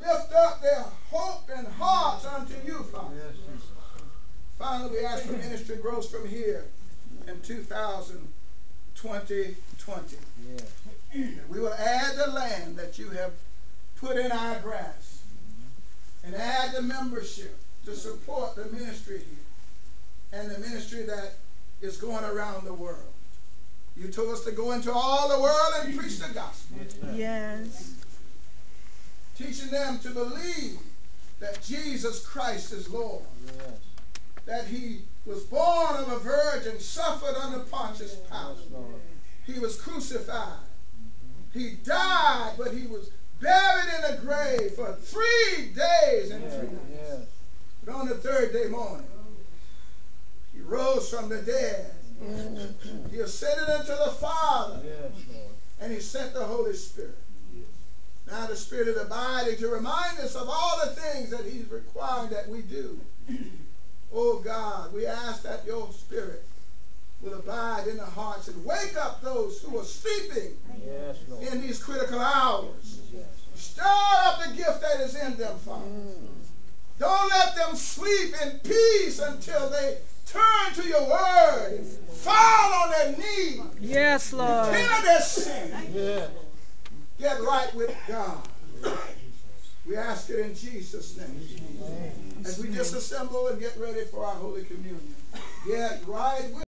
lift up their hope and hearts unto you, Father. Yes, Jesus. Finally, we ask for ministry growth from here in 2020. Yes. We will add the land that you have put in our grasp and add the membership to support the ministry here and the ministry that is going around the world. You told us to go into all the world and preach the gospel. Yes. Teaching them to believe that Jesus Christ is Lord. Yes. That he was born of a virgin, suffered under Pontius Pilate. Yes, Lord. He was crucified. He died, but he was buried in a grave for 3 days and 3 nights. Yes. But on the third day morning, he rose from the dead. He ascended unto the Father, Yes, Lord. and he sent the Holy Spirit. Now the Spirit is abiding to remind us of all the things that he's requiring that we do. Oh God, we ask that your Spirit will abide in the hearts and wake up those who are sleeping Yes, Lord. in these critical hours. Yes. Stir up the gift that is in them, Father. Don't let them sleep in peace until they turn to your word and fall on their knees. Yes, Lord. Repent of their sin. Yes. Get right with God. We ask it in Jesus' name. As we disassemble and get ready for our Holy Communion. Get right with